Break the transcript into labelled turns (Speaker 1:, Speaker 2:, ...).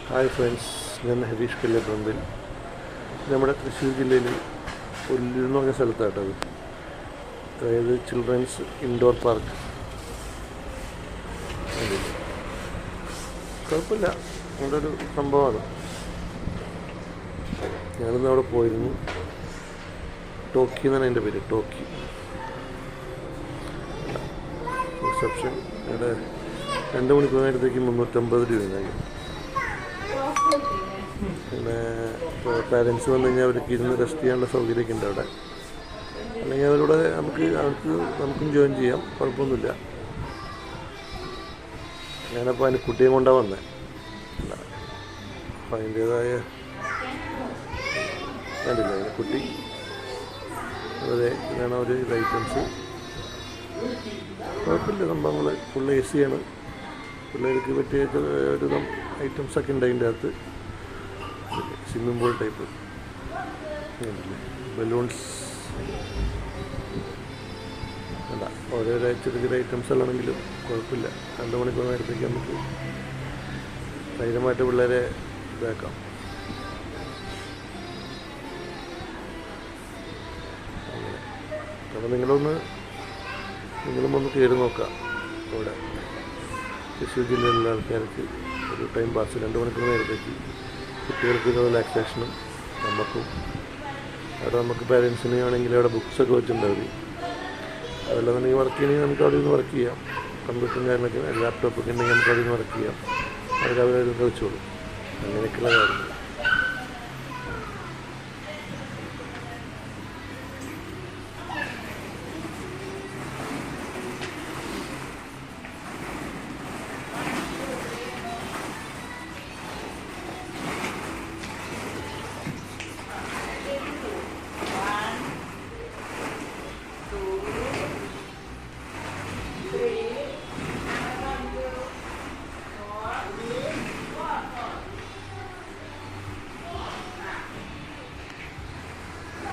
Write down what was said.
Speaker 1: Hi friends, ഞാൻ ഹരീഷ് കല്ലേപ്പറമ്പിൽ. നമ്മുടെ തൃശ്ശൂർ ജില്ലയിൽ പുല്ലൂർ എന്ന് പറഞ്ഞ സ്ഥലത്താട്ടത്, അതായത് ചിൽഡ്രൻസ് ഇൻഡോർ പാർക്ക്. കുഴപ്പമില്ല, നല്ലൊരു സംഭവമാണ്. ഞാനിന്ന് അവിടെ പോയിരുന്നു. ടോക്കി എന്നാണ് എൻ്റെ പേര്, ടോക്കി. റിസപ്ഷൻ ഇവിടെ 2 മണിക്കൂർ നേരത്തേക്ക് 350 രൂപയായി. പിന്നെ ഇപ്പോൾ പാരൻസ് വന്നു കഴിഞ്ഞാൽ അവർക്ക് ഇരുന്ന് റെസ്റ്റ് ചെയ്യാനുള്ള സൗകര്യമൊക്കെ ഉണ്ട് അവിടെ. അല്ലെങ്കിൽ അവരുടെ നമുക്കും ജോയിൻ ചെയ്യാം, കുഴപ്പമൊന്നുമില്ല. ഞാനപ്പോൾ അതിന് കുട്ടിയെ കൊണ്ടാണ് വന്നത്. അപ്പോൾ അതിൻ്റേതായ കണ്ടില്ല അതിന് കുട്ടി. അതെ, ഇതാണ് ഒരു ഐറ്റംസ്. കുഴപ്പമില്ല, സംഭവങ്ങൾ ഫുൾ AC ആണ്. പിള്ളേർക്ക് പറ്റിയ ഒരുവിധം ഐറ്റംസൊക്കെ ഉണ്ട് അതിൻ്റെ അകത്ത്. സ്വിമ്മിംഗ് പൂൾ ടൈപ്പ് ബലൂൺസ് അല്ല, ഓരോരോ ചെറിയ ചെറിയ ഐറ്റംസ് എല്ലാണെങ്കിലും കുഴപ്പമില്ല. 2 മണിക്കൂർ നേരത്തേക്ക് നമുക്ക് ധൈര്യമായിട്ട് പിള്ളേരെ ഇതാക്കാം. അങ്ങനെ അപ്പോൾ നിങ്ങളും ഒന്ന് കയറി നോക്കാം. ഇവിടെ തൃശ്ശൂർ ജില്ലയിലുള്ള ആൾക്കാർക്ക് ഒരു ടൈം പാസ് 2 മണിക്കൂർ നേരത്തേക്ക് കുട്ടികൾക്ക് റിലാക്സേഷനും നമുക്കും. അവിടെ നമുക്ക് പാരൻസിന് ആണെങ്കിൽ അവിടെ ബുക്സൊക്കെ വെച്ചിട്ടുണ്ടാവും. അതല്ലാന്നുണ്ടെങ്കിൽ വർക്ക് ചെയ്യണമെങ്കിൽ നമുക്ക് അവിടെ നിന്ന് വർക്ക് ചെയ്യാം. കമ്പ്യൂട്ടറും കാര്യങ്ങളൊക്കെ ലാപ്ടോപ്പൊക്കെ ഉണ്ടെങ്കിൽ നമുക്ക് അവിടെ നിന്ന് വർക്ക് ചെയ്യാം. അവരവരും കളിച്ചോളും. അങ്ങനെയൊക്കെയുള്ള കാര്യങ്ങൾ.
Speaker 2: Three.